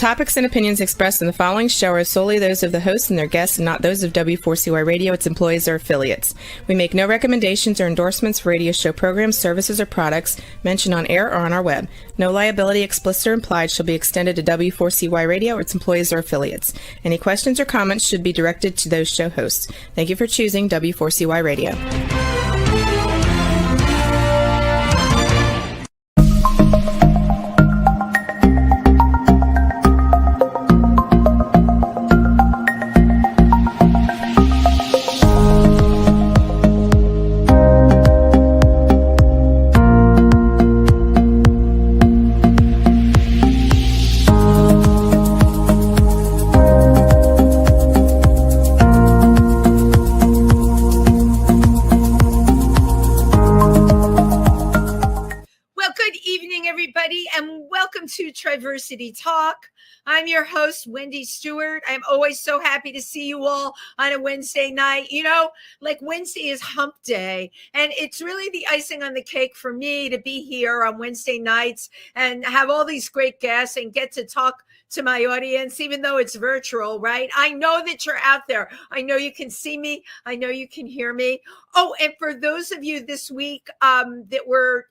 topics and opinions expressed in the following show are solely those of the host and their guests and not those of W4CY Radio, its employees, or affiliates. We make no recommendations or endorsements for radio show programs, services, or products mentioned on air or on our web. No liability, explicit or implied, shall be extended to W4CY Radio or its employees or affiliates. Any questions or comments should be directed to those show hosts. Thank you for choosing W4CY Radio. To Triversity Talk. I'm your host, Wendy Stewart. I'm always so happy to see you all on a Wednesday night. You know, like Wednesday is hump day, and it's really the icing on the cake for me to be here on Wednesday nights and have all these great guests and get to talk to my audience, even though it's virtual, right? I know that you're out there. I know you can see me. I know you can hear me. Oh, and for those of you this week that were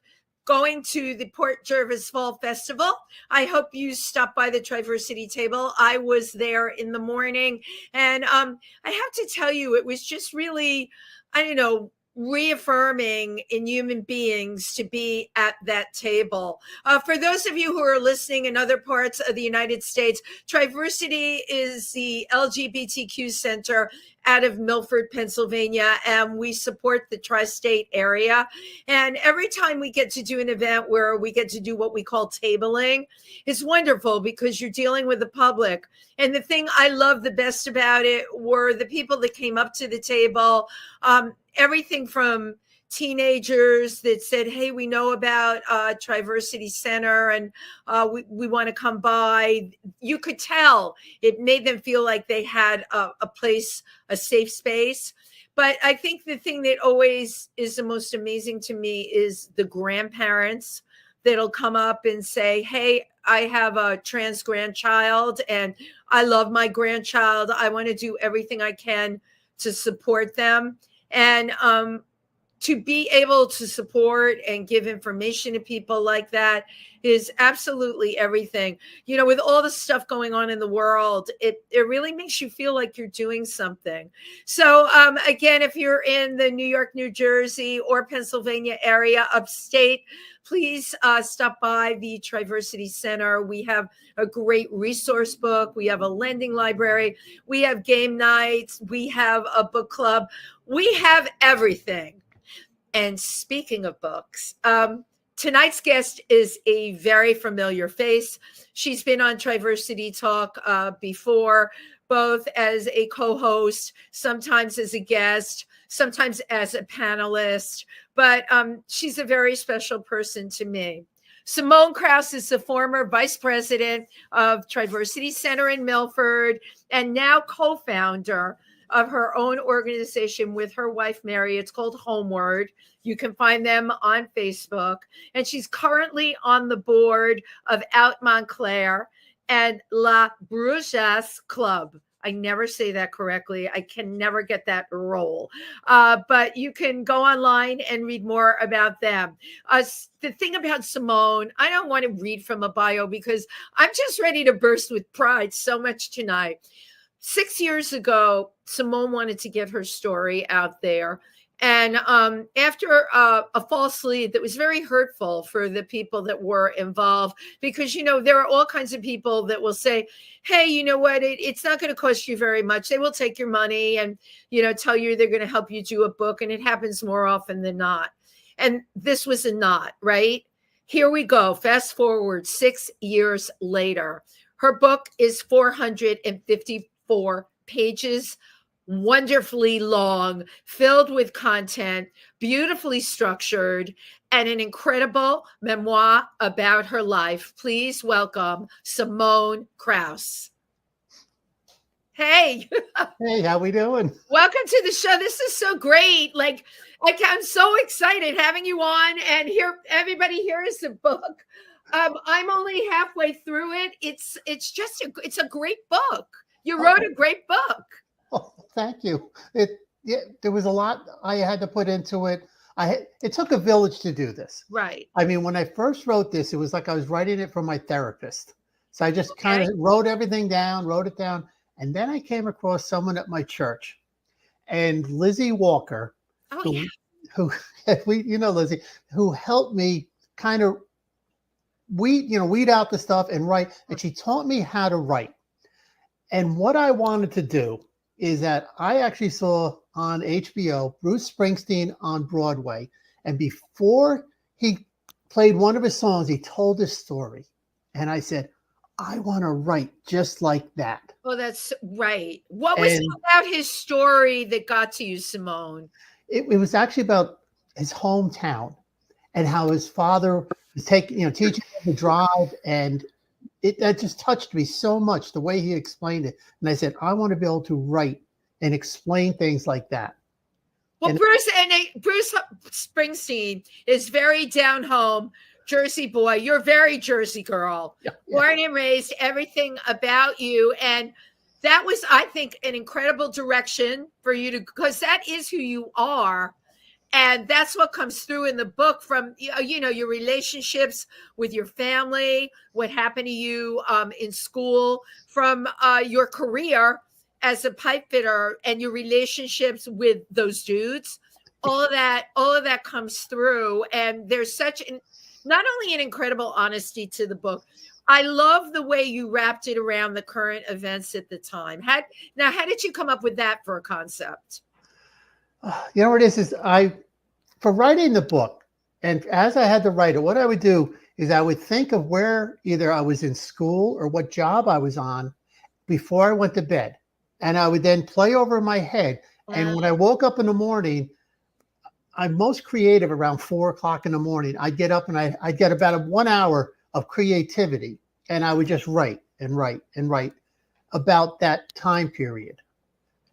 going to the Port Jervis Fall Festival, I hope you stopped by the Triversity table. I was there in the morning, and I have to tell you, it was just really, reaffirming in human beings to be at that table. For those of you who are listening in other parts of the United States, Triversity is the LGBTQ center out of Milford, Pennsylvania, and we support the tri-state area. And every time we get to do an event where we get to do what we call tabling, it's wonderful because you're dealing with the public. And the thing I love the best about it were the people that came up to the table, everything from teenagers that said, hey, we know about Triversity Center and we want to come by. You could tell it made them feel like they had a place, a safe space. But I think the thing that always is the most amazing to me is the grandparents that'll come up and say, hey, I have a trans grandchild and I love my grandchild. I want to do everything I can to support them. And to be able to support and give information to people like that is absolutely everything. You know, with all the stuff going on in the world, it really makes you feel like you're doing something. So again, if you're in the New York, New Jersey, or Pennsylvania area, upstate, please stop by the Triversity Center. We have a great resource book. We have a lending library. We have game nights. We have a book club. We have everything. And speaking of books, tonight's guest is a very familiar face. She's been on Triversity Talk before, both as a co-host, sometimes as a guest, sometimes as a panelist, but she's a very special person to me. Simone Kraus is the former vice president of Triversity Center in Milford and now co-founder of her own organization with her wife, Mary. It's called Homeward. You can find them on Facebook. And she's currently on the board of Out Montclair and La Brujas Club. I never say that correctly. I can never get that roll. But you can go online and read more about them. The thing about Simone, I don't want to read from a bio because I'm just ready to burst with pride so much tonight. 6 years ago, Simone wanted to get her story out there. And after a false lead that was very hurtful for the people that were involved, because, you know, there are all kinds of people that will say, hey, you know what, it's not going to cost you very much. They will take your money and, you know, tell you they're going to help you do a book. And it happens more often than not. And this was a not, right? Here we go. Fast forward 6 years later. Her book is 454 pages, wonderfully long, filled with content, beautifully structured, and an incredible memoir about her life. Please welcome Simone Kraus. Hey. Hey, how we doing? Welcome to the show. This is so great. I'm so excited having you on, and here, everybody, here is the book. I'm only halfway through it. It's a great book. You wrote a great book. Oh, thank you. Yeah, there was a lot I had to put into it. It took a village to do this. Right. I mean, when I first wrote this, it was like I was writing it for my therapist. So I just kind of wrote everything down, wrote it down, and then I came across someone at my church, and Lizzie Walker, who Lizzie, who helped me kind of weed out the stuff and write, and she taught me how to write. And what I wanted to do is that I actually saw on HBO Bruce Springsteen on Broadway, and before he played one of his songs, he told his story, and I said, I want to write just like that. Oh, that's right. What was it about his story that got to you, Simone? It was actually about his hometown and how his father was teaching him to drive, and that just touched me so much, the way he explained it. And I said, I want to be able to write and explain things like that. Well, Bruce Springsteen is very down home, Jersey boy. You're very Jersey girl. Yeah. Born and raised, everything about you. And that was, I think, an incredible direction for you because that is who you are. And that's what comes through in the book from, your relationships with your family, what happened to you in school, from your career as a pipe fitter and your relationships with those dudes. All of that comes through. And there's not only an incredible honesty to the book, I love the way you wrapped it around the current events at the time. How did you come up with that for a concept? You know what it is for writing the book, and as I had to write it, what I would do is I would think of where either I was in school or what job I was on before I went to bed. And I would then play over in my head. And when I woke up in the morning, I'm most creative around 4:00 in the morning. I'd get up and I'd get about 1 hour of creativity, and I would just write and write and write about that time period.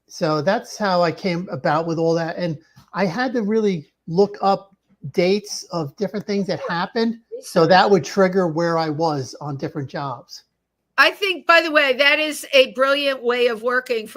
So that's how I came about with all that. And I had to really look up dates of different things that happened. So that would trigger where I was on different jobs. I think, by the way, that is a brilliant way of working.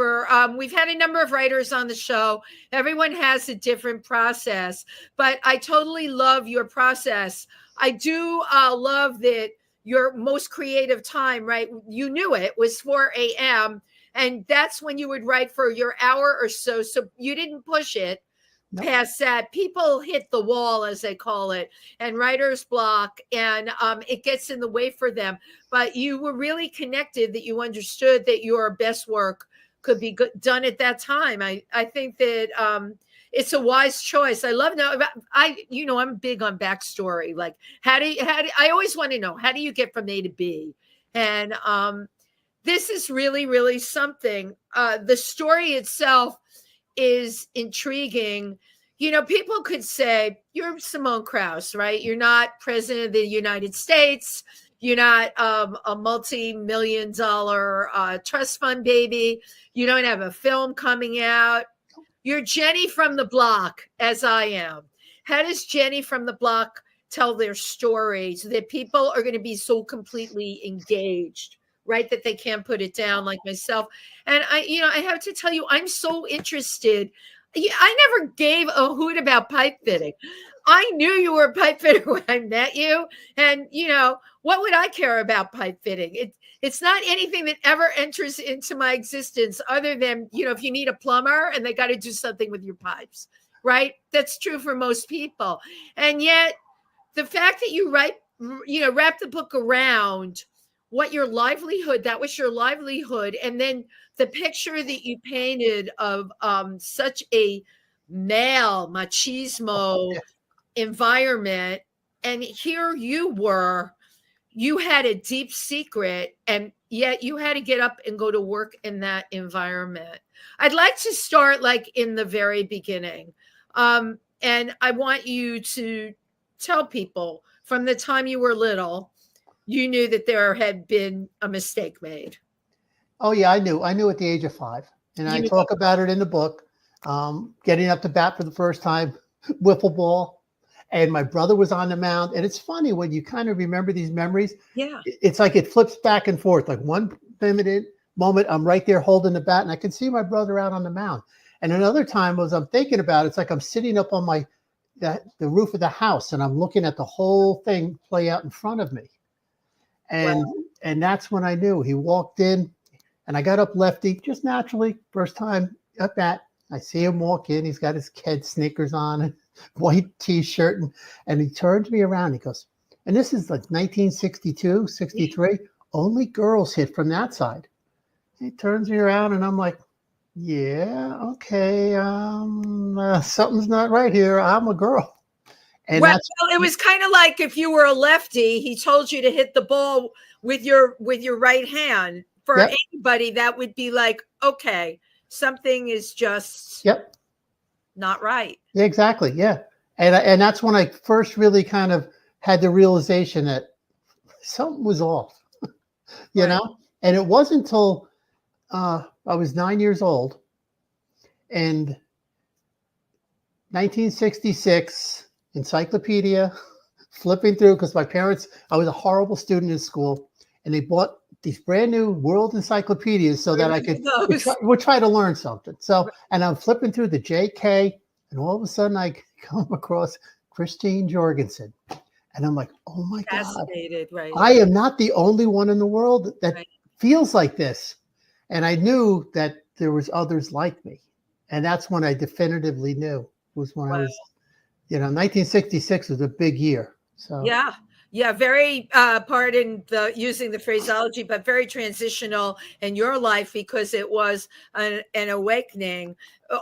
We've had a number of writers on the show. Everyone has a different process, but I totally love your process. I do love that your most creative time, right? You knew it was 4 a.m. and that's when you would write for your hour or so. So you didn't push it past that. People hit the wall, as they call it, and writer's block, and it gets in the way for them. But you were really connected, that you understood that your best work could be done at that time. I think that it's a wise choice. I love I'm big on backstory. Like I always want to know, how do you get from A to B? And this is really, really something. The story itself is intriguing. People could say, you're Simone Kraus, right? You're not president of the United States. You're not a multi-million-dollar trust fund baby. You don't have a film coming out. You're Jenny from the block, as I am. How does Jenny from the block tell their story so that people are going to be so completely engaged, right, that they can't put it down, like myself? And I have to tell you, I'm so interested. I never gave a hoot about pipe fitting. I knew you were a pipe fitter when I met you. And, what would I care about pipe fitting? It's not anything that ever enters into my existence other than, if you need a plumber and they got to do something with your pipes, right? That's true for most people. And yet the fact that you wrap the book around what that was your livelihood. And then the picture that you painted of such a male machismo environment. And here you had a deep secret, and yet you had to get up and go to work in that environment. I'd like to start like in the very beginning. And I want you to tell people, from the time you were little, you knew that there had been a mistake made. Oh yeah, I knew at the age of 5. And I talk about it in the book, getting up to bat for the first time, wiffle ball. and my brother was on the mound. And it's funny when you kind of remember these memories. Yeah. It's like it flips back and forth. Like one moment, I'm right there holding the bat, and I can see my brother out on the mound. And another time, as I'm thinking about it, it's like I'm sitting up on the roof of the house, and I'm looking at the whole thing play out in front of me. And that's when I knew. He walked in, and I got up lefty just naturally. First time at bat, I see him walk in. He's got his kid sneakers on and white T-shirt, and he turns me around. He goes, and this is like 1962, 63. Only girls hit from that side. He turns me around, and I'm like, yeah, okay, something's not right here. I'm a girl. And well, it was kind of like if you were a lefty, he told you to hit the ball with your right hand. For anybody, that would be like, okay, something is just not right. Yeah, exactly. Yeah. And that's when I first really kind of had the realization that something was off, you know? And it wasn't until I was 9 years old, and 1966 encyclopedia, flipping through, because my parents, I was a horrible student in school, and they bought these brand new world encyclopedias so that I would try to learn something. So, and I'm flipping through the JK, and all of a sudden I come across Christine Jorgensen. And I'm like, oh my God, right. I am not the only one in the world that feels like this. And I knew that there was others like me. And that's when I definitively knew, was when I was, 1966 was a big year. So yeah, very, pardon using the phraseology, but very transitional in your life, because it was an awakening.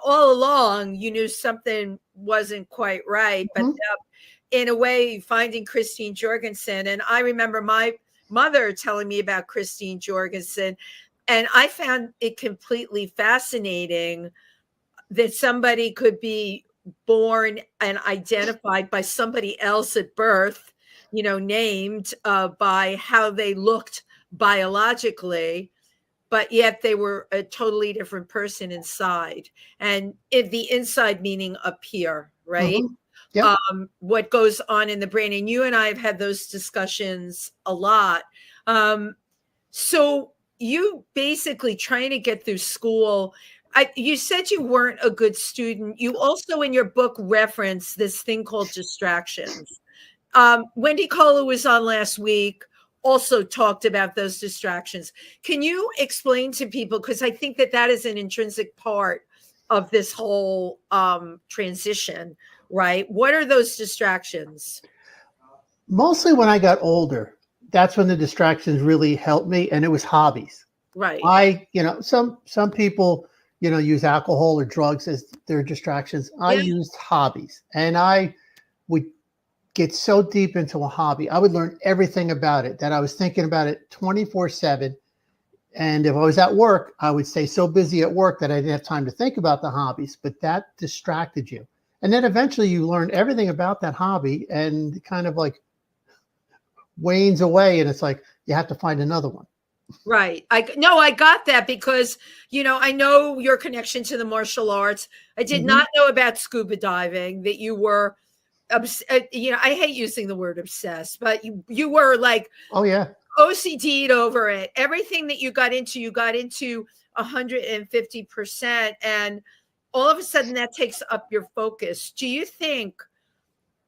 All along, you knew something wasn't quite right, but in a way, finding Christine Jorgensen. And I remember my mother telling me about Christine Jorgensen, and I found it completely fascinating that somebody could be born and identified by somebody else at birth, named by how they looked biologically, but yet they were a totally different person inside. And the inside meaning up here, right? Mm-hmm. Yep. What goes on in the brain. And you and I have had those discussions a lot. So you basically trying to get through school. You said you weren't a good student. You also in your book reference this thing called distractions. Wendy Kohler was on last week, also talked about those distractions. Can you explain to people, because I think that is an intrinsic part of this whole transition, right? What are those distractions? Mostly when I got older, that's when the distractions really helped me, and it was hobbies. Right. Some people, use alcohol or drugs as their distractions. I used hobbies, and I would get so deep into a hobby. I would learn everything about it, that I was thinking about it 24/7. And if I was at work, I would stay so busy at work that I didn't have time to think about the hobbies, but that distracted you. And then eventually you learn everything about that hobby, and it kind of like wanes away, and it's like you have to find another one. Right. I got that, because, I know your connection to the martial arts. I did not know about scuba diving, that you were, I hate using the word obsessed, but you were like, oh yeah, OCD'd over it. Everything that you got into 150%. And all of a sudden that takes up your focus. Do you think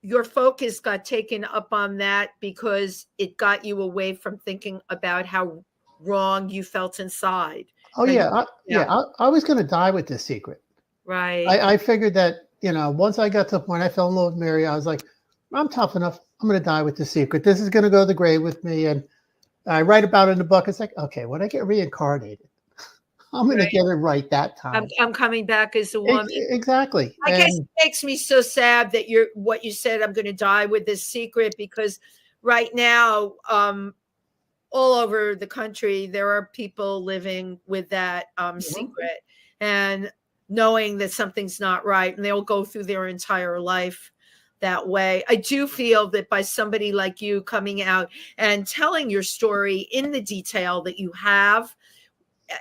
your focus got taken up on that because it got you away from thinking about how wrong you felt inside? Oh yeah. I was going to die with this secret. Right. I figured that, once I got to the point I fell in love with Mary, I was like, I'm tough enough. I'm going to die with the secret. This is going to go to the grave with me. And I write about it in the book. It's like, okay, when I get reincarnated, I'm going to get it right that time. I'm coming back as a woman. Exactly. I guess it makes me so sad that what you said, I'm going to die with this secret, because right now, all over the country, there are people living with that secret, and knowing that something's not right, and they'll go through their entire life that way. I do feel that by somebody like you coming out and telling your story in the detail that you have,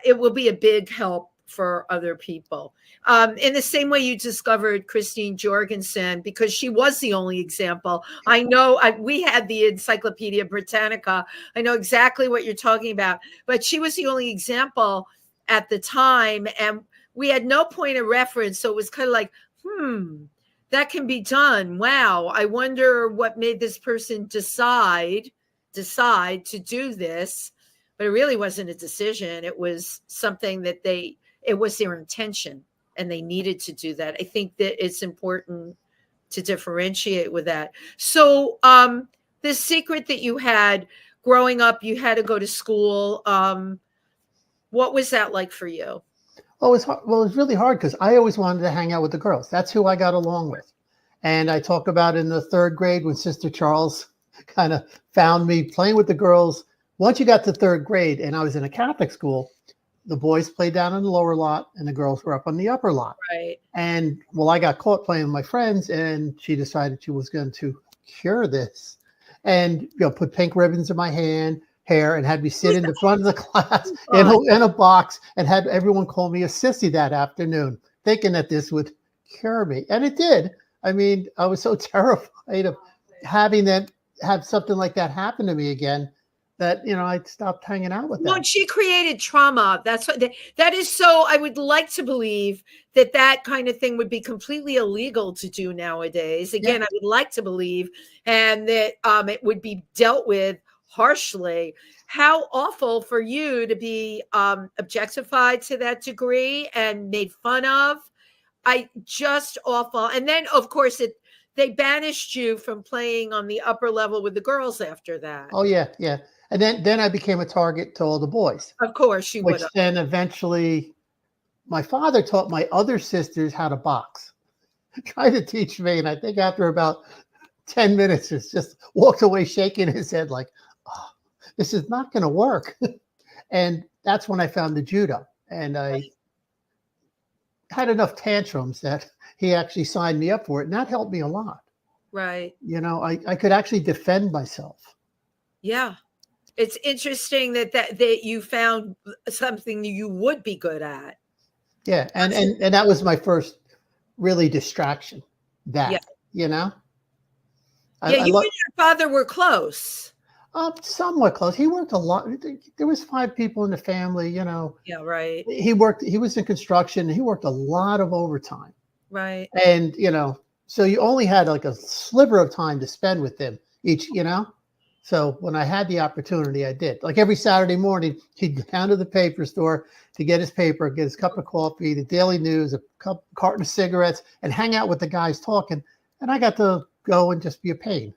it will be a big help for other people. In the same way you discovered Christine Jorgensen, because she was the only example. I know we had the Encyclopedia Britannica. I know exactly what you're talking about, but she was the only example at the time. And we had no point of reference. So it was kind of like, that can be done. Wow. I wonder what made this person decide to do this. But it really wasn't a decision. It was something that it was their intention, and they needed to do that. I think that it's important to differentiate with that. So the secret that you had growing up, you had to go to school. What was that like for you? Well, it was really hard because I always wanted to hang out with the girls. That's who I got along with. And I talk about in the 3rd grade when Sister Charles kind of found me playing with the girls. Once you got to 3rd grade and I was in a Catholic school, the boys played down in the lower lot and the girls were up on the upper lot. Right. And well, I got caught playing with my friends, and she decided she was going to cure this and put pink ribbons in my hair and had me sit in the front of the class in a box and had everyone call me a sissy that afternoon, thinking that this would cure me. And it did. I mean, I was so terrified of have something like that happen to me again that, I stopped hanging out with them. Well, she created trauma. That's what that is. So I would like to believe that kind of thing would be completely illegal to do nowadays. Again, I would like to believe, and that it would be dealt with harshly. How awful for you to be objectified to that degree and made fun of. Just awful. And then, of course, they banished you from playing on the upper level with the girls after that. Oh, yeah. And then I became a target to all the boys. Of course, you would. Which then eventually, my father taught my other sisters how to box. Tried to teach me, and I think after about 10 minutes, he just walked away shaking his head like, oh, this is not going to work. And that's when I found the judo. And I had enough tantrums that he actually signed me up for it. And that helped me a lot. Right. I could actually defend myself. Yeah. It's interesting that you found something you would be good at. Yeah. And that was my first really distraction. You you and your father were close. Somewhat close. He worked a lot. There was 5 people in the family, Yeah, right. He was in construction. He worked a lot of overtime. Right. And, so you only had like a sliver of time to spend with them each, So when I had the opportunity, I did. Like every Saturday morning, he'd go down to the paper store to get his paper, get his cup of coffee, the Daily News, a carton of cigarettes, and hang out with the guys talking. And I got to go and just be a pain.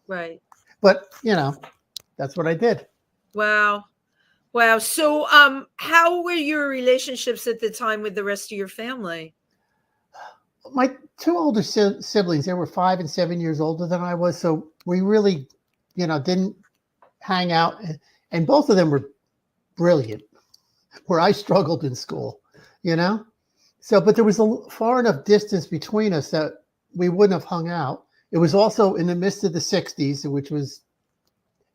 Right. But, that's what I did. Wow. So how were your relationships at the time with the rest of your family? My 2 older siblings, they were 5 and 7 years older than I was. So we really, didn't hang out. And both of them were brilliant, where I struggled in school, So, but there was far enough distance between us that we wouldn't have hung out. It was also in the midst of the 60s, which was,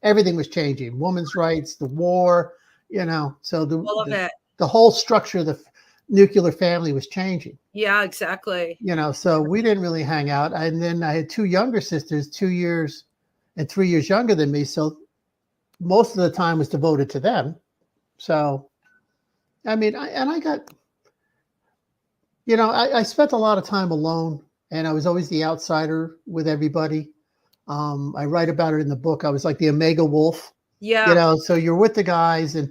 everything was changing. Women's rights, the war, so the whole structure of the nuclear family was changing. Yeah, exactly. So we didn't really hang out. And then I had 2 younger sisters, 2 years and 3 years younger than me. So most of the time was devoted to them. So, I mean, I got, I spent a lot of time alone, and I was always the outsider with everybody. I write about it in the book. I was like the Omega Wolf. Yeah. So you're with the guys, and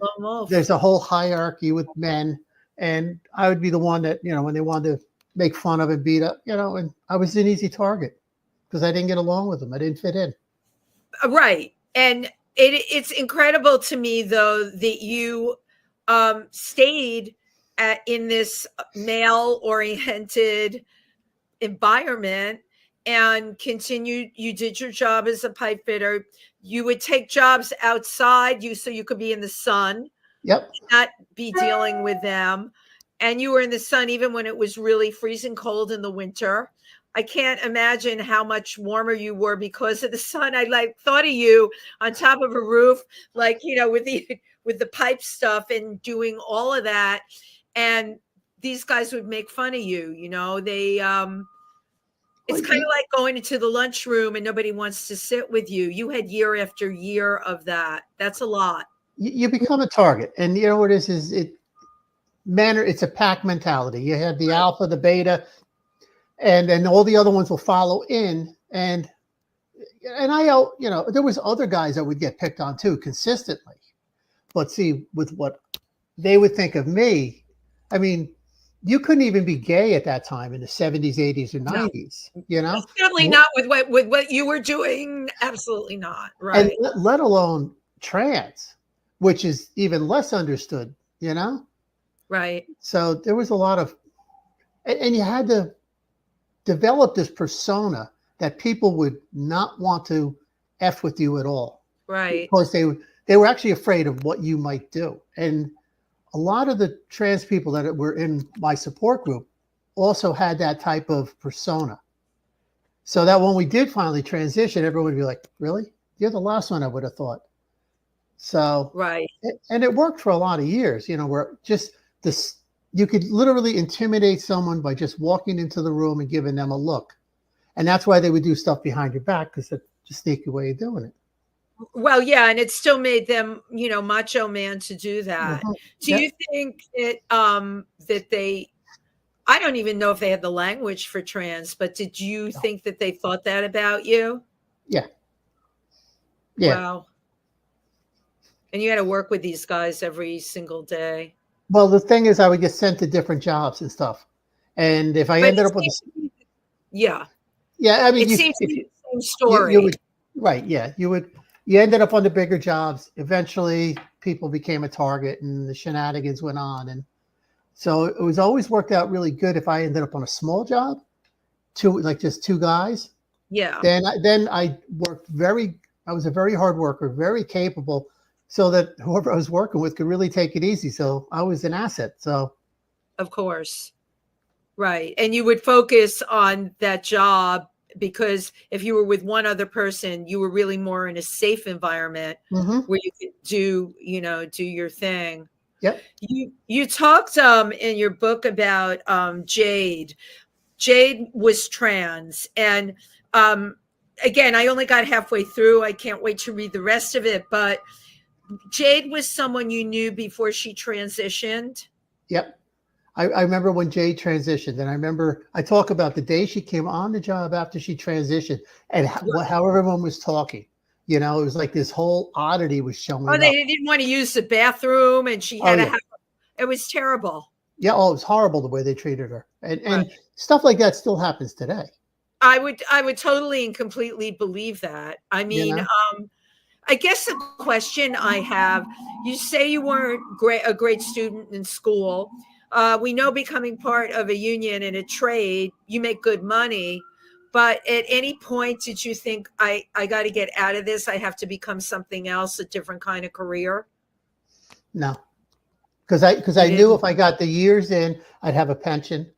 there's a whole hierarchy with men. And I would be the one that, when they wanted to make fun of and beat up, and I was an easy target because I didn't get along with them. I didn't fit in. Right. And it's incredible to me, though, that you stayed in this male-oriented environment and continued. You did your job as a pipe fitter. You would take jobs outside so you could be in the sun. Yep. Not be dealing with them. And you were in the sun even when it was really freezing cold in the winter. I can't imagine how much warmer you were because of the sun. I thought of you on top of a roof, with the pipe stuff and doing all of that. And these guys would make fun of you. You know, they it's Well, kind of like going into the lunchroom and nobody wants to sit with you. You had year after year of that. That's a lot. you become a target, and you know what it is it manner. It's a pack mentality. You have the alpha, the beta, and then all the other ones will follow in. And I, you know, there was other guys that would get picked on too consistently. But see, with what they would think of me, I mean, you couldn't even be gay at that time in the 70s, 80s, or 90s, you know? Definitely not with what you were doing. Absolutely not. And Right. let alone trans, which is even less understood, you know? Right. So there was a lot of, and you had to develop this persona that people would not want to F with you at all. Right. Because they were actually afraid of what you might do. And a lot of the trans people that were in my support group also had that type of persona. So that when we did finally transition, everyone would be like, really? You're the last one I would have thought. So, Right. and it worked for a lot of years, you know, where just this, you could literally intimidate someone by just walking into the room and giving them a look. And that's why they would do stuff behind your back, because it's a sneaky way of doing it. Well, yeah, and it still made them, you know, macho man to do that. Mm-hmm. Do you think that that they, I don't even know if they had the language for trans, but did you think that they thought that about you? Yeah. Yeah. Wow. And you had to work with these guys every single day. Well, the thing is, I would get sent to different jobs and stuff. And if I But ended it up with, seems, yeah, yeah, I mean, it seems to if be you, the same story. you would, right. Yeah. You ended up on the bigger jobs. Eventually people became a target and the shenanigans went on. And so it was always worked out really good. If I ended up on a small job, just two guys, Yeah. then I worked I was a very hard worker, very capable, so that whoever I was working with could really take it easy. So I was an asset. So, Of course. Right. And you would focus on that job because if you were with one other person, you were really more in a safe environment where you could do, you know, do your thing. yep. You talked in your book about Jade. Jade was trans. And again, I only got halfway through. I can't wait to read the rest of it. But Jade was someone you knew before she transitioned. Yep. I remember when Jay transitioned, and I remember I talk about the day she came on the job after she transitioned, and how everyone was talking. You know, it was like this whole oddity was showing Oh, up. they didn't want to use the bathroom, and she had to have. It was terrible. Yeah, it was horrible the way they treated her, and Right. stuff like that still happens today. I would totally and completely believe that. I mean, You know? I guess the question I have: you say you weren't a great student in school. We know becoming part of a union and a trade, you make good money. But at any point, did you think I got to get out of this? I have to become something else, a different kind of career? No, because I knew if I got the years in, I'd have a pension,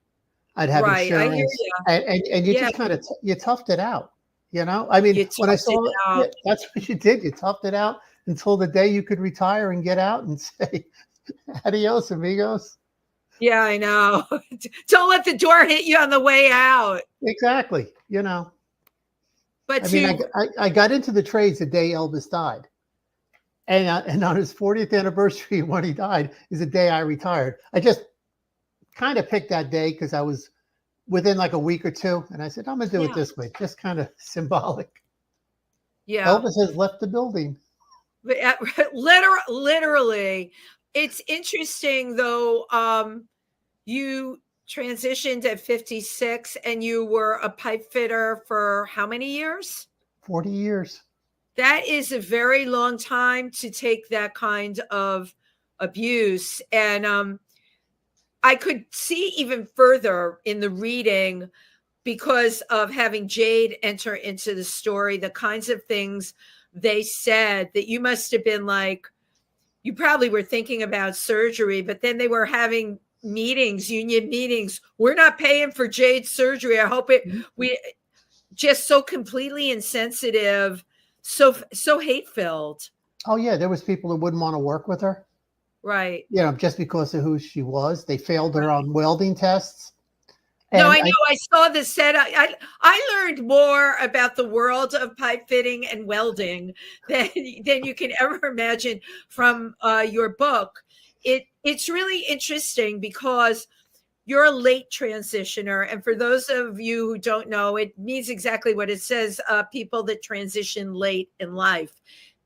I'd have Right, I hear insurance, you. and you Yeah. just kind of you toughed it out. You know, I mean, You when I toughed it saw out. that's what you did. You toughed it out until the day you could retire and get out and say, "Adios, amigos." Yeah, I know. Don't let the door hit you on the way out. Exactly. You know, But I mean, I got into the trades the day Elvis died, and on his 40th anniversary when he died is the day I retired. I just kind of picked that day because I was within like a week or two, and I said, I'm gonna do it this way, just kind of symbolic. yeah, Elvis has left the building. literally, it's interesting though. You transitioned at 56, and you were a pipe fitter for how many years? 40 years. That is a very long time to take that kind of abuse, and I could see even further in the reading because of having Jade enter into the story, the kinds of things they said that you must have been like, you probably were thinking about surgery, but then they were having meetings, union meetings. We're not paying for Jade's surgery. I hope we just so completely insensitive, so hate filled. Oh yeah, there was people that wouldn't want to work with her. Right. Just because of who she was. They failed her on welding tests. No, And I know. I saw the set. I learned more about the world of pipe fitting and welding than you can ever imagine from your book. It's really interesting because you're a late transitioner, and for those of you who don't know, it means exactly what it says: people that transition late in life,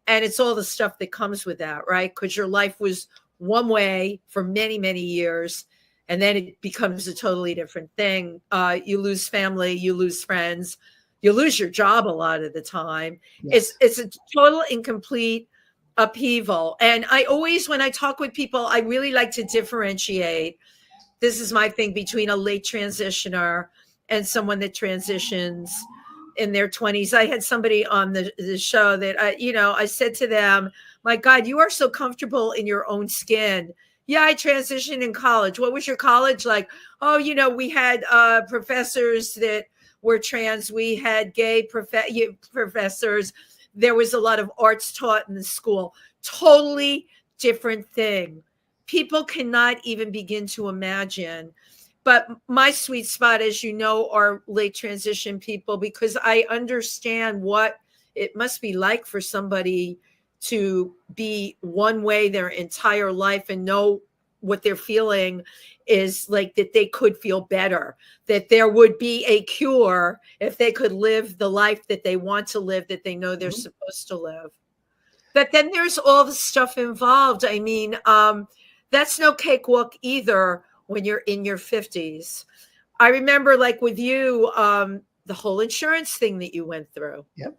and it's all the stuff that comes with that, right? Because your life was one way for many, many years, and then it becomes a totally different thing. You lose family, you lose friends, you lose your job a lot of the time. yes. It's a total incomplete upheaval. And I always, when I talk with people, I really like to differentiate. This is my thing between a late transitioner and someone that transitions in their 20s. I had somebody on the show that I said to them, my God, you are so comfortable in your own skin. Yeah, I transitioned in college. What was your college like? Oh, we had professors that were trans. We had gay professors. There was a lot of arts taught in the school. Totally different thing. People cannot even begin to imagine. But my sweet spot, as you know, are late transition people, because I understand what it must be like for somebody to be one way their entire life and know what they're feeling is like, that they could feel better, that there would be a cure if they could live the life that they want to live, that they know they're supposed to live. But then there's all the stuff involved. I mean, that's no cakewalk either when you're in your 50s. I remember, like with you, the whole insurance thing that you went through. Yep.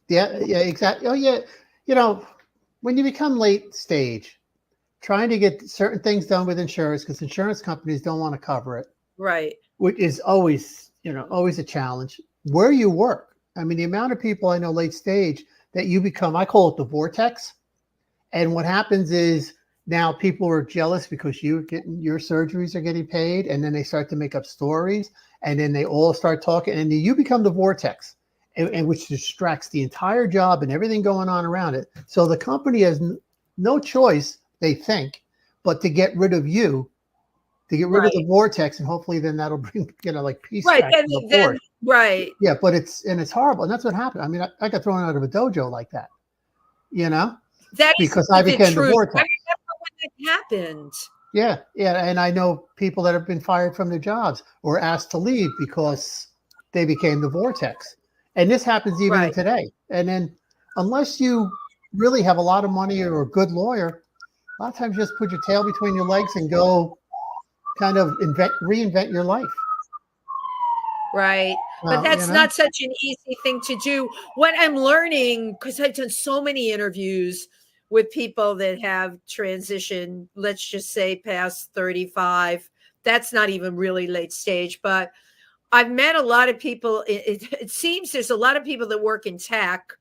Yeah, exactly. Oh, yeah. When you become late stage, trying to get certain things done with insurance, because insurance companies don't want to cover it. Right. Which is always a challenge. Where you work. I mean, the amount of people I know late stage that you become, I call it the vortex. And what happens is now people are jealous because your surgeries are getting paid, and then they start to make up stories, and then they all start talking, and then you become the vortex, and which distracts the entire job and everything going on around it. So the company has no choice, they think, but to get rid of you, to get rid of the vortex, and hopefully then that'll bring like peace back to the board. Right. Yeah, but it's horrible, and that's what happened. I mean, I got thrown out of a dojo like that, That because I became the vortex. I remember when that happened. Yeah, and I know people that have been fired from their jobs or asked to leave because they became the vortex, and this happens even today. And then, unless you really have a lot of money or a good lawyer, a lot of times you just put your tail between your legs and go kind of reinvent your life. Right. But that's not such an easy thing to do. What I'm learning, because I've done so many interviews with people that have transitioned, let's just say past 35. That's not even really late stage, but I've met a lot of people. It seems there's a lot of people that work in tech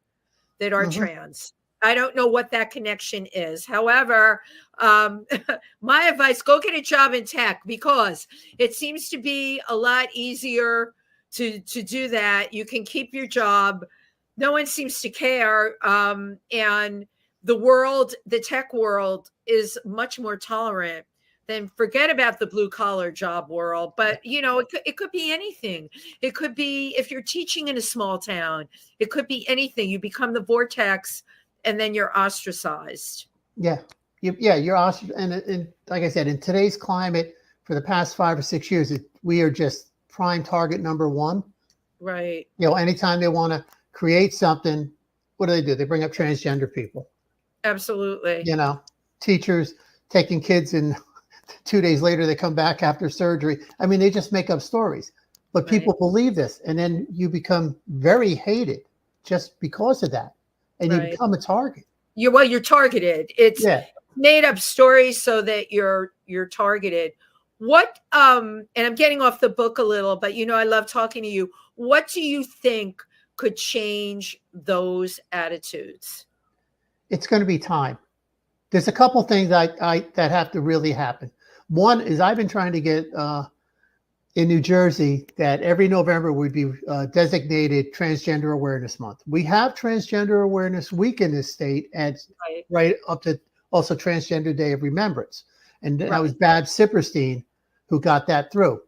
that are trans. I don't know what that connection is. However, my advice, go get a job in tech, because it seems to be a lot easier to do that. You can keep your job. No one seems to care. And the tech world is much more tolerant. Then forget about the blue collar job world. But, it could be anything. It could be if you're teaching in a small town, it could be anything. You become the vortex, and then you're ostracized. Yeah. You're ostracized. And like I said, in today's climate, for the past 5 or 6 years, we are just prime target number one. Right. Anytime they want to create something, what do? They bring up transgender people. Absolutely. Teachers taking kids, and 2 days later they come back after surgery. I mean, they just make up stories. But people believe this, and then you become very hated just because of that. And you become a target. You're targeted. It's made up stories so that you're targeted. What and I'm getting off the book a little, but I love talking to you. What do you think could change those attitudes? It's going to be time. There's a couple things that have to really happen. One is, I've been trying to get in New Jersey that every November would be designated Transgender Awareness Month. We have Transgender Awareness Week in this state, and right up to also Transgender Day of Remembrance. And that Right. was Babs Sipperstein who got that through.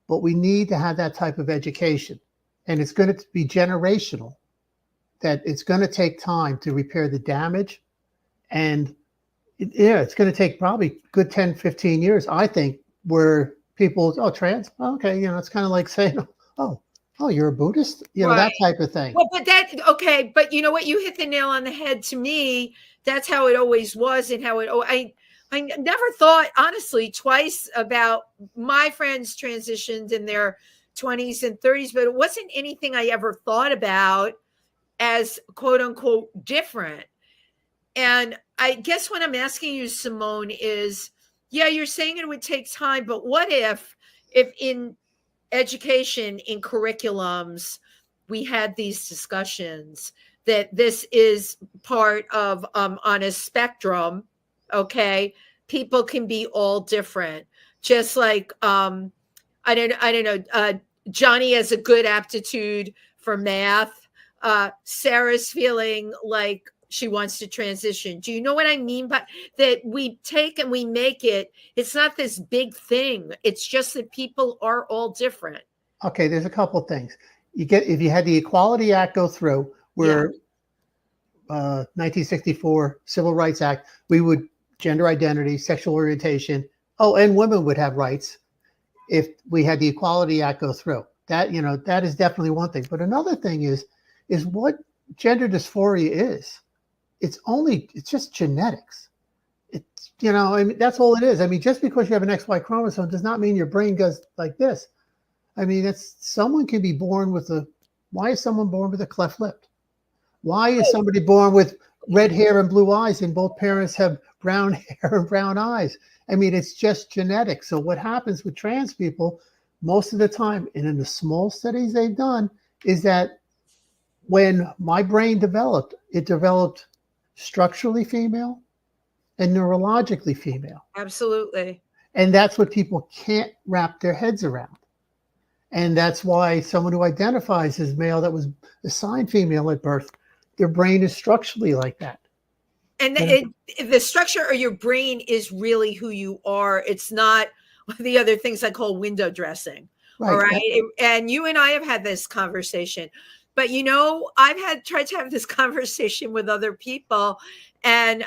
But we need to have that type of education. And it's going to be generational, that it's going to take time to repair the damage. And it's going to take probably good 10, 15 years, I think, where people, oh, trans, okay, it's kind of like saying, oh, you're a Buddhist, that Right. type of thing. Well, okay, but you know what? You hit the nail on the head. To me, that's how it always was, and how I never thought, honestly, twice about my friends transitioned in their 20s and 30s, but it wasn't anything I ever thought about as quote unquote different. And I guess what I'm asking you, Simone, is, yeah, you're saying it would take time, but what if in education, in curriculums, we had these discussions that this is part of on a spectrum. Okay, people can be all different, just like I don't know, Johnny has a good aptitude for math, Sarah's feeling like she wants to transition. Do you know what I mean? But that we take and we make it, it's not this big thing. It's just that people are all different. Okay, there's a couple of things. If you had the Equality Act go through, where 1964 Civil Rights Act, we would gender identity, sexual orientation, and women would have rights if we had the Equality Act go through. That, that is definitely one thing. But another thing is what gender dysphoria is. It's just genetics. It's, I mean, that's all it is. I mean, just because you have an XY chromosome does not mean your brain goes like this. I mean, someone can be born with why is someone born with a cleft lip? Why is somebody born with red hair and blue eyes and both parents have brown hair and brown eyes? I mean, it's just genetics. So what happens with trans people most of the time, and in the small studies they've done, is that when my brain developed, it developed structurally female and neurologically female. Absolutely. And that's what people can't wrap their heads around. And that's why someone who identifies as male that was assigned female at birth, their brain is structurally like that. And the structure of your brain is really who you are. It's not the other things I call window dressing. Right. All right. And you and I have had this conversation. But, I've tried to have this conversation with other people, and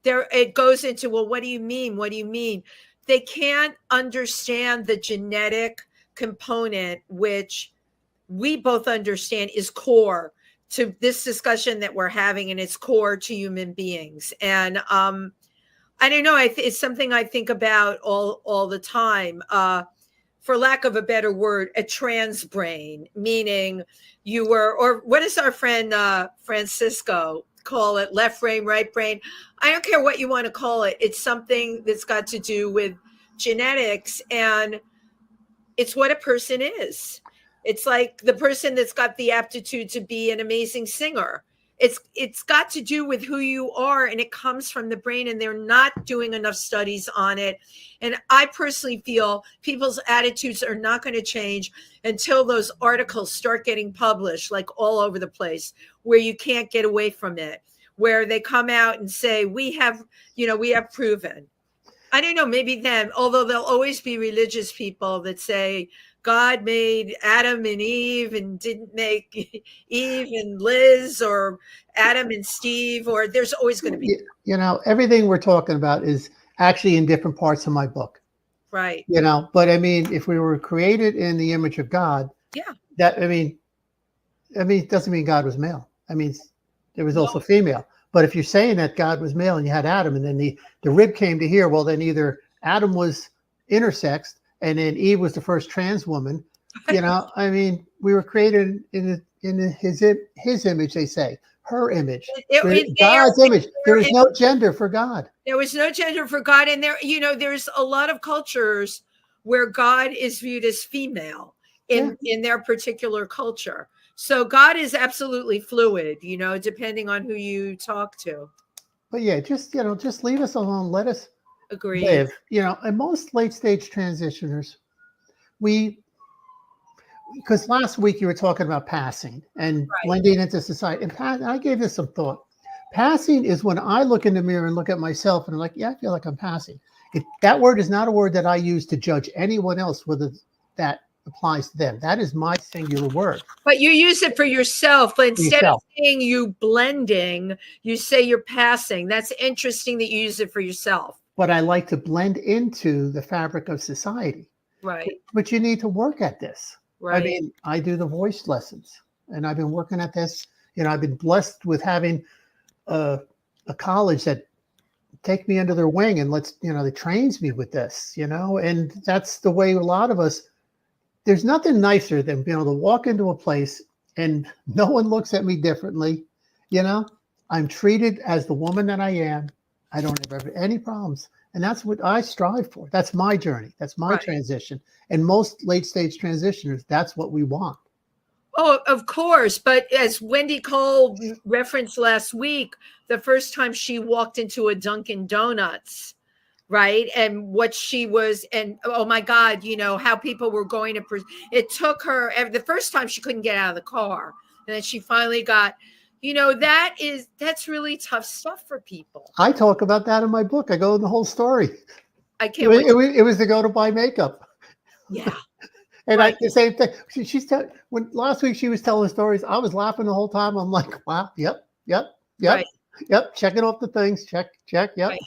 it goes into, well, what do you mean? What do you mean? They can't understand the genetic component, which we both understand is core to this discussion that we're having, and it's core to human beings. And I don't know, it's something I think about all the time. For lack of a better word, a trans brain, meaning or what does our friend Francisco call it? Left brain, right brain. I don't care what you want to call it. It's something that's got to do with genetics, and it's what a person is. It's like the person that's got the aptitude to be an amazing singer. It's got to do with who you are, and it comes from the brain, and they're not doing enough studies on it. And I personally feel people's attitudes are not going to change until those articles start getting published, like all over the place, where you can't get away from it, where they come out and say, we have proven. I don't know, maybe them, although there'll always be religious people that say God made Adam and Eve and didn't make Eve and Liz, or Adam and Steve, or there's always going to be. Everything we're talking about is actually in different parts of my book. Right. But I mean, if we were created in the image of God, it doesn't mean God was male. I mean, there was also female. But if you're saying that God was male and you had Adam, and then the rib came to here, well, then either Adam was intersexed and then Eve was the first trans woman. I mean, we were created in his image, they say, her image, God's image. There was no gender for God. There was no gender for God. And there's a lot of cultures where God is viewed as female in their particular culture. So God is absolutely fluid, depending on who you talk to. But yeah, just leave us alone. Let us agree. Live. And most late stage transitioners, because last week you were talking about passing and blending into society. And I gave this some thought. Passing is when I look in the mirror and look at myself and I'm like, yeah, I feel like I'm passing. That word is not a word that I use to judge anyone else, whether that applies to them. That is my singular word. But you use it for yourself. But For instead yourself. of saying you blending, you say you're passing. That's interesting that you use it for yourself. But I like to blend into the fabric of society. Right. But you need to work at this. Right. I mean, I do the voice lessons and I've been working at this. You know, I've been blessed with having a college that take me under their wing and they trains me with this, and that's the way a lot of us, there's nothing nicer than being able to walk into a place and no one looks at me differently. I'm treated as the woman that I am. I don't have any problems. And that's what I strive for. That's my journey. That's my transition. And most late stage transitioners, that's what we want. Oh, of course. But as Wendy Cole referenced last week, the first time she walked into a Dunkin' Donuts, right? And what she was, and oh my God, how people were going to, it took her, the first time she couldn't get out of the car. And then she finally got, that's really tough stuff for people. I talk about that in my book. I go in the whole story. I can't wait. It was to go to buy makeup. Yeah. And the same thing. When last week she was telling stories, I was laughing the whole time. I'm like, wow, yep. Checking off the things. Check. Yep. Right.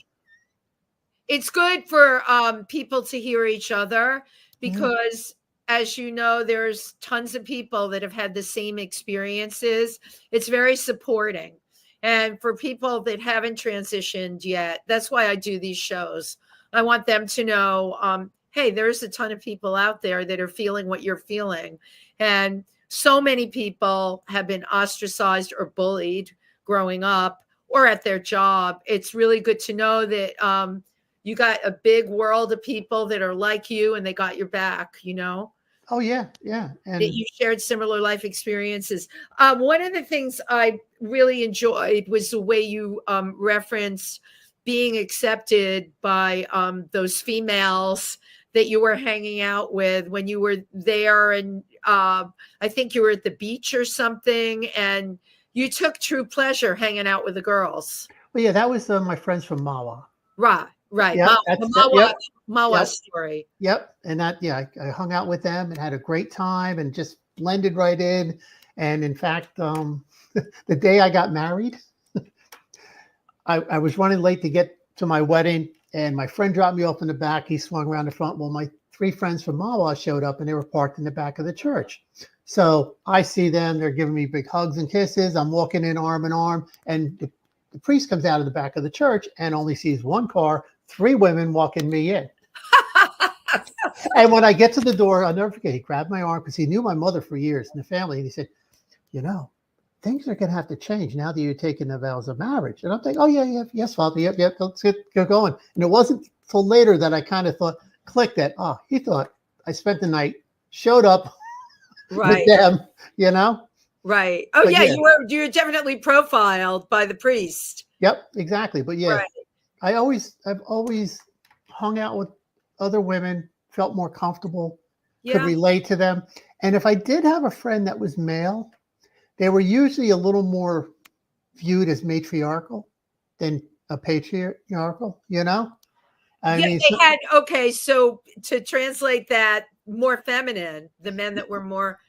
It's good for people to hear each other because, as you know, there's tons of people that have had the same experiences. It's very supporting. And for people that haven't transitioned yet, that's why I do these shows. I want them to know, hey, there's a ton of people out there that are feeling what you're feeling. And so many people have been ostracized or bullied growing up or at their job. It's really good to know that you got a big world of people that are like you and they got your back, Oh, yeah. And that you shared similar life experiences. One of the things I really enjoyed was the way you referenced being accepted by those females that you were hanging out with when you were there. And I think you were at the beach or something, and you took true pleasure hanging out with the girls. Well, yeah, that was my friends from Mawa. Right. Yep, Mawa story. Yep. And I hung out with them and had a great time and just blended right in. And in fact, the day I got married, I was running late to get to my wedding, and my friend dropped me off in the back. He swung around the front. Well, my 3 friends from Mawa showed up and they were parked in the back of the church. So I see them. They're giving me big hugs and kisses. I'm walking in arm in arm, and the priest comes out of the back of the church and only sees 1 car, 3 women walking me in. And when I get to the door, I'll never forget, he grabbed my arm because he knew my mother for years in the family. And he said, things are going to have to change now that you're taking the vows of marriage. And I'm thinking, oh, yeah, yes, Father. Yep, let's get going. And it wasn't till later that I kind of clicked that, he thought I spent the night, showed up with them, Right. Oh, yeah, you were definitely profiled by the priest. Yep, exactly. But I've always hung out with other women, felt more comfortable, could relate to them. And if I did have a friend that was male, they were usually a little more viewed as matriarchal than a patriarchal, I mean, they had, so to translate that, more feminine, the men that were more,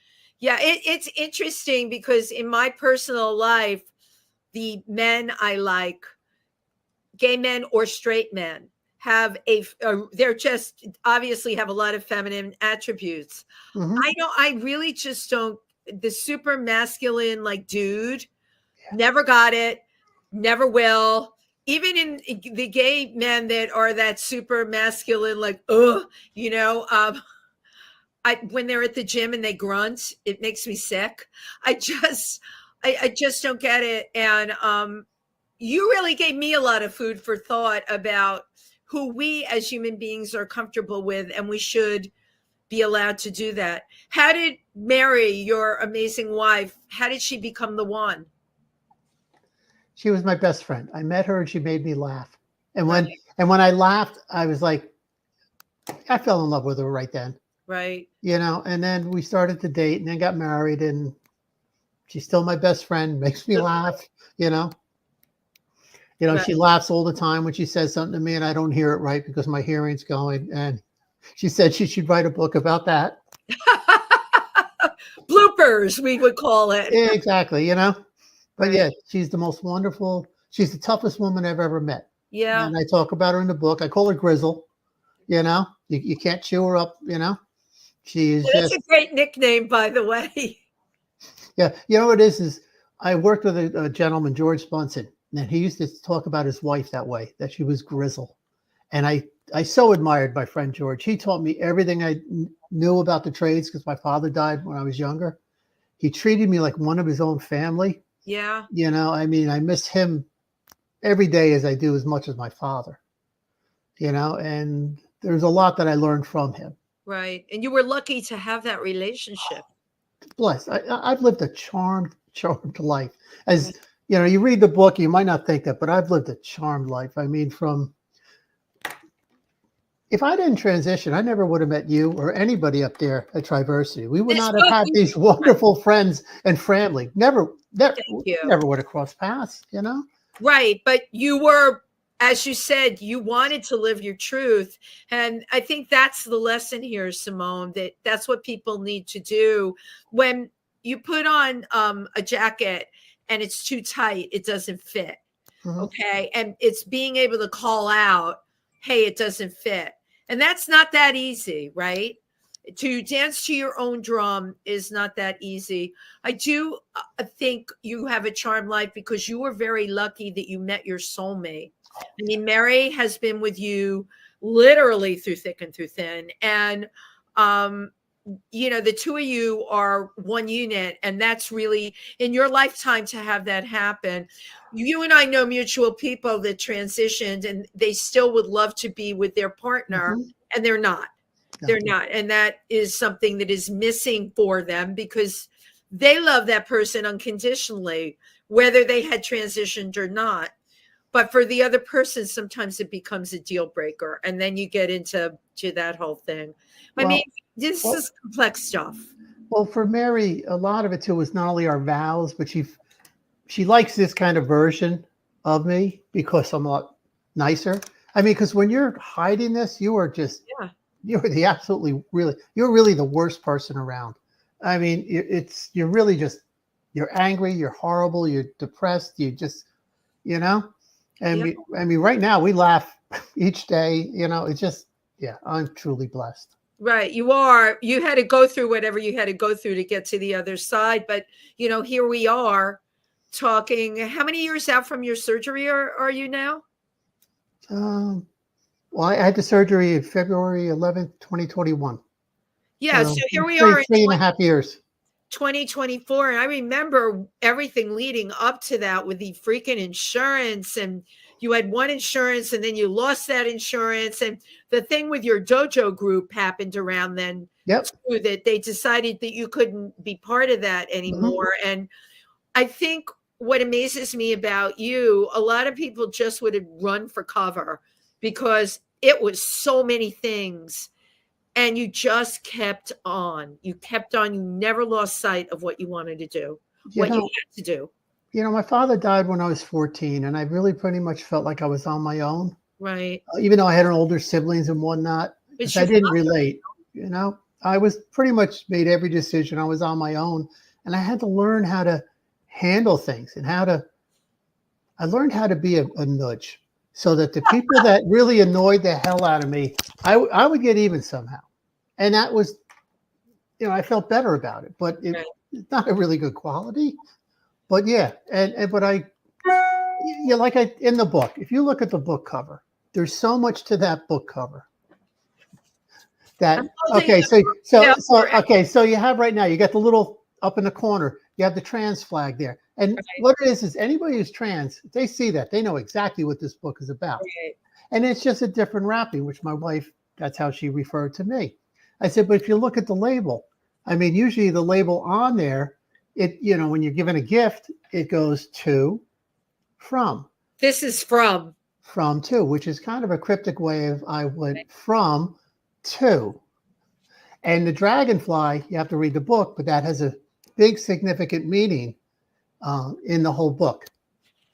it's interesting because in my personal life, the men I like, gay men or straight men, have they're just obviously have a lot of feminine attributes. I really just don't, the super masculine, like, dude, never got it, never will. Even in the gay men that are that super masculine, like, when they're at the gym and they grunt, it makes me sick. I just don't get it. And you really gave me a lot of food for thought about who we as human beings are comfortable with, and we should be allowed to do that. How did Mary, your amazing wife, how did she become the one? She was my best friend. I met her and she made me laugh. And when I laughed, I was like, I fell in love with her right then. Right. And then we started to date and then got married, and she's still my best friend, makes me laugh, You know, Right. she laughs all the time when she says something to me and I don't hear it right because my hearing's going. And she said she should write a book about that. Bloopers, we would call it. Yeah, exactly, you know. But Right. yeah, she's the most wonderful. She's the toughest woman I've ever met. Yeah. And I talk about her in the book. I call her Grizzle. You know, you can't chew her up. You know, she's That's just a great nickname, by the way. yeah. You know what it is I worked with a gentleman, George Bunsen, and he used to talk about his wife that way, that she was Grizzle. And I so admired my friend George. He taught me everything I knew about the trades because my father died when I was younger. He treated me like one of his own family. Yeah. You know, I mean, I miss him every day as I do as much as my father, you know, and there's a lot that I learned from him. Right. And you were lucky to have that relationship. Blessed. I've lived a charmed life. As you know, you read the book, you might not think that, but I've lived a charmed life. I mean, if I didn't transition, I never would have met you or anybody up there at Triversity. We would This not have book had these wonderful friends and family. Never Thank you. would have crossed paths, you know? Right. But you were, as you said, you wanted to live your truth. And I think that's the lesson here, Simone, that's what people need to do. When you put on a jacket and it's too tight, it doesn't fit. Mhm. Okay. And it's being able to call out, hey, it doesn't fit. And that's not that easy, right? To dance to your own drum is not that easy. I do think you have a charmed life because you were very lucky that you met your soulmate. I mean, Mary has been with you literally through thick and through thin. And, you know, the two of you are one unit. And that's really in your lifetime to have that happen. You and I know mutual people that transitioned and they still would love to be with their partner, Mhm. and they're not. No. They're not. And that is something that is missing for them because they love that person unconditionally, whether they had transitioned or not. But for the other person, sometimes it becomes a deal breaker. And then you get into that whole thing. I mean, Well, this well, is complex stuff. well, for Mary, a lot of it too was not only our vows, but she likes this kind of version of me because I'm a lot nicer. I mean, because when you're hiding this, you are just Yeah. you're the absolutely you're really the worst person around. I mean, you're really just you're angry, you're horrible, you're depressed, you just you know. And Yeah. I mean, right now we laugh each day. You know, it's just yeah, I'm truly blessed. Right. You are. You had to go through whatever you had to go through to get to the other side. But, you know, here we are talking. How many years out from your surgery are you now? Well, I had the surgery February 11th, 2021. Yeah. So So here we are in three and a half years. 2024. And I remember everything leading up to that with the freaking insurance. And you had one insurance and then you lost that insurance. And the thing with your dojo group happened around then Yep. too, that they decided that you couldn't be part of that anymore. And I think what amazes me about you, a lot of people just would have run for cover because it was so many things. And you just kept on. You kept on. You never lost sight of what you wanted to do, You what you know, had to do. my father died when I was 14, and I really pretty much felt like I was on my own, Right. even though I had older siblings and whatnot. But Because I you didn't relate, I was pretty much made every decision. I was on my own, and I had to learn how to handle things and I learned how to be a nudge so that the people that really annoyed the hell out of me, I would get even somehow. And that was, I felt better about it, but Right. it's not a really good quality. But yeah, but like in the book, if you look at the book cover, there's so much to that book cover. That I'm holding okay, it down for it. okay, so you have right now, you got the little up in the corner, you have the trans flag there. And Right. what it is anybody who's trans, they see that, they know exactly what this book is about. Right. And it's just a different wrapping, which my wife, that's how she referred to me. I said, but if you look at the label, I mean, usually the label on there, when you're given a gift, it goes to, from. This is from. From to, which is kind of a cryptic way of I went from to. And the dragonfly, you have to read the book, but that has a big significant meaning in the whole book.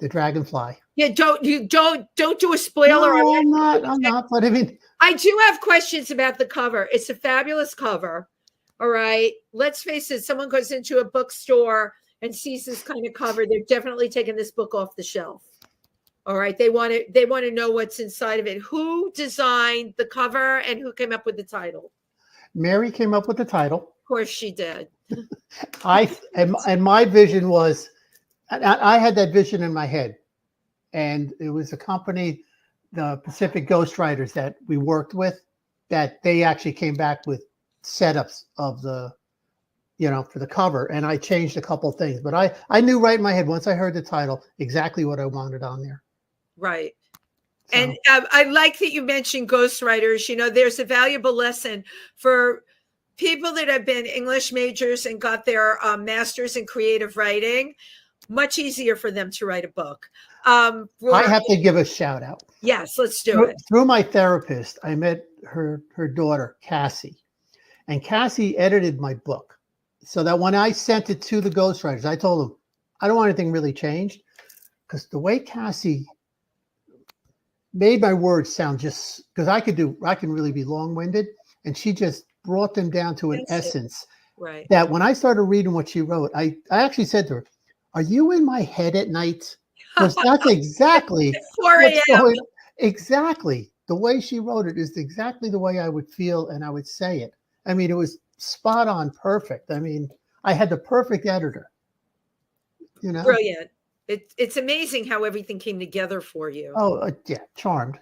the dragonfly. Yeah, don't do a spoiler. No, I'm not. But I mean, I do have questions about the cover. It's a fabulous cover. All right. Let's face it, someone goes into a bookstore and sees this kind of cover, they're definitely taking this book off the shelf. All right. They want to know what's inside of it. Who designed the cover and who came up with the title? Mary came up with the title. Of course she did. And my vision was, I had that vision in my head, and it was a company, the Pacific Ghostwriters that we worked with, that they actually came back with setups of the, for the cover, and I changed a couple things, but I knew right in my head once I heard the title exactly what I wanted on there. Right. So. And I like that you mentioned ghostwriters. There's a valuable lesson for people that have been English majors and got their master's in creative writing. Much easier for them to write a book. I have to give a shout out. Yes, let's do it. Through my therapist, I met her daughter, Cassie, and Cassie edited my book so that when I sent it to the ghostwriters, I told them, I don't want anything really changed, because the way Cassie made my words sound, just because I can really be long-winded, and she just brought them down to an essence. Right. That when I started reading what she wrote, I actually said to her, are you in my head at night? Because that's exactly 4 a.m. Exactly. The way she wrote it is exactly the way I would feel and I would say it. I mean, it was spot on, perfect. I mean, I had the perfect editor. Brilliant. It's amazing how everything came together for you. Oh, yeah, charmed,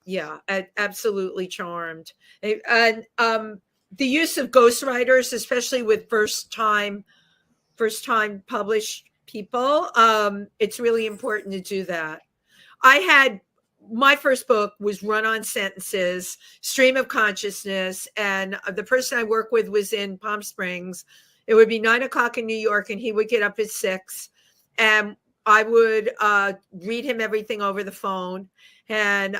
Yeah, absolutely charmed. And the use of ghostwriters, especially with first time published people, it's really important to do that. My first book was Run on Sentences, Stream of Consciousness, and the person I work with was in Palm Springs. It would be 9:00 in New York, and he would get up at 6, and I would read him everything over the phone and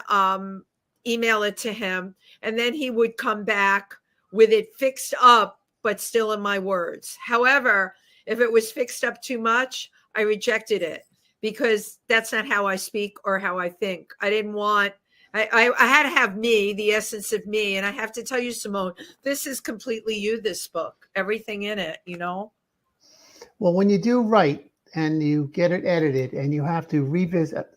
email it to him. And then he would come back with it fixed up, but still in my words. However, if it was fixed up too much, I rejected it because that's not how I speak or how I think. I didn't want, I had to have me, the essence of me. And I have to tell you, Simone, this is completely you, this book, everything in it, Well, when you do write, and you get it edited, and you have to revisit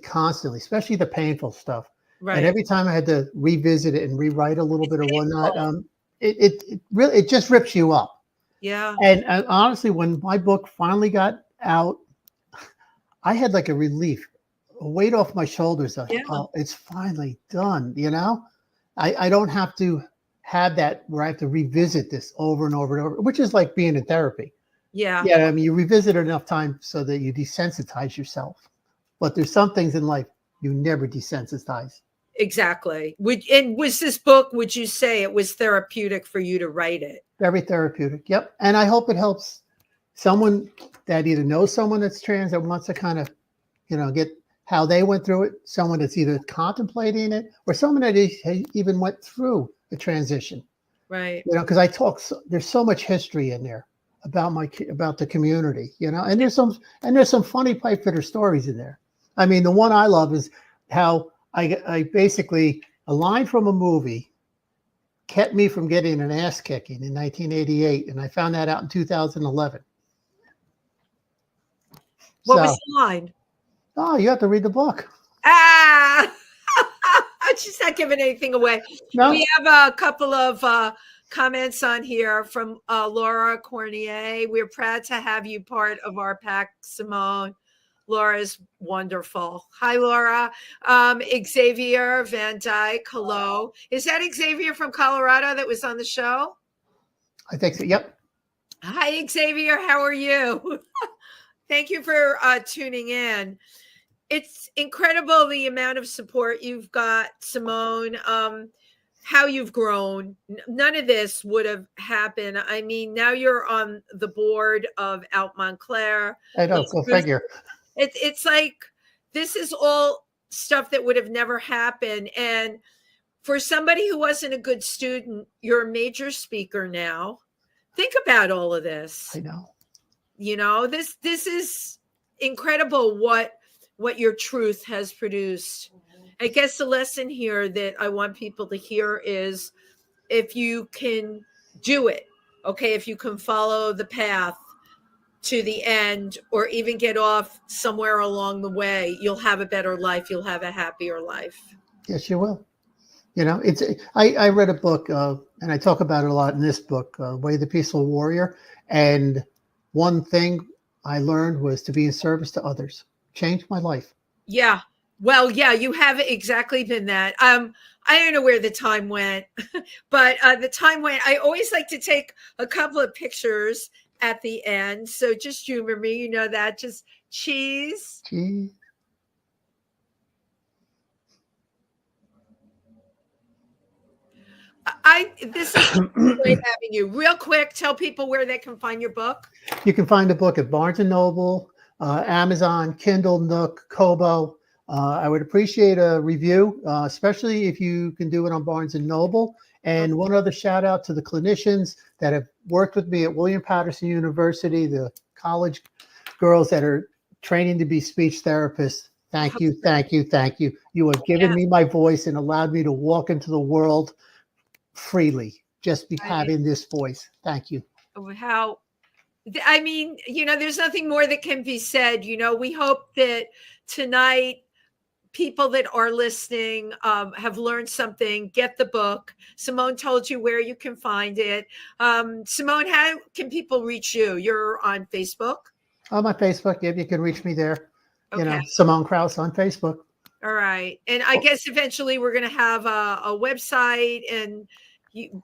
constantly, especially the painful stuff. Right. And every time I had to revisit it and rewrite a little bit or whatnot, it just rips you up. Yeah. And honestly, when my book finally got out, I had like a relief, a weight off my shoulders. Oh, it's finally done. I don't have to have that where I have to revisit this over and over and over, which is like being in therapy. Yeah. Yeah. I mean, you revisit it enough time so that you desensitize yourself. But there's some things in life you never desensitize. Exactly. Was this book, would you say it was therapeutic for you to write it? Very therapeutic. Yep. And I hope it helps someone that either knows someone that's trans that wants to kind of, get how they went through it. Someone that's either contemplating it or someone that even went through the transition. Right. Because there's so much history in there about the community, and there's some funny pipe fitter stories in there. I mean, the one I love is how I basically, a line from a movie kept me from getting an ass kicking in 1988, and I found that out in 2011. What was the line? Oh, you have to read the book. She's not giving anything away. No. We have a couple of comments on here from Laura Cornier. We're proud to have you part of our pack, Simone. Laura's wonderful. Hi, Laura. Xavier Van Dyke. Hello. Is that Xavier from Colorado that was on the show? I think so. Yep. Hi, Xavier. How are you? Thank you for tuning in. It's incredible the amount of support you've got, Simone. How you've grown. None of this would have happened. I mean, now you're on the board of Out Montclair. I know, go figure. It's like, this is all stuff that would have never happened. And for somebody who wasn't a good student, you're a major speaker now. Think about all of this. I know. This is incredible what your truth has produced. I guess the lesson here that I want people to hear is, if you can do it, okay, if you can follow the path to the end, or even get off somewhere along the way, you'll have a better life. You'll have a happier life. Yes, you will. It's I read a book, and I talk about it a lot in this book, Way of the Peaceful Warrior. And one thing I learned was to be in service to others. Changed my life. Yeah. Well, yeah, you have exactly been that. I don't know where the time went, but the time went. I always like to take a couple of pictures at the end. So just humor me, that. Just cheese. Cheese. This is great having you. Real quick, tell people where they can find your book. You can find the book at Barnes & Noble, Amazon, Kindle, Nook, Kobo. I would appreciate a review, especially if you can do it on Barnes & Noble. And one other shout out to the clinicians that have worked with me at William Patterson University, the college girls that are training to be speech therapists. Thank you, thank you, thank you. You have given me my voice and allowed me to walk into the world freely, just be having this voice. Thank you. How, I mean, there's nothing more that can be said. We hope that tonight people that are listening have learned something. Get the book. Simone told you where you can find it. Simone, how can people reach you? You're on Facebook? On my Facebook, yeah, you can reach me there. Okay. Simone Kraus on Facebook. All right. And I guess eventually we're going to have a website, and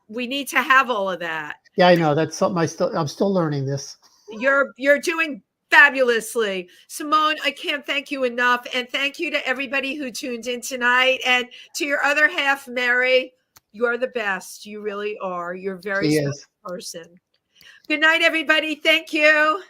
we need to have all of that. Yeah, I know. That's something I'm still learning this. You're doing fabulously. Simone, I can't thank you enough. And thank you to everybody who tuned in tonight. And to your other half, Mary, you're the best. You really are. You're a very special person. Good night, everybody. Thank you.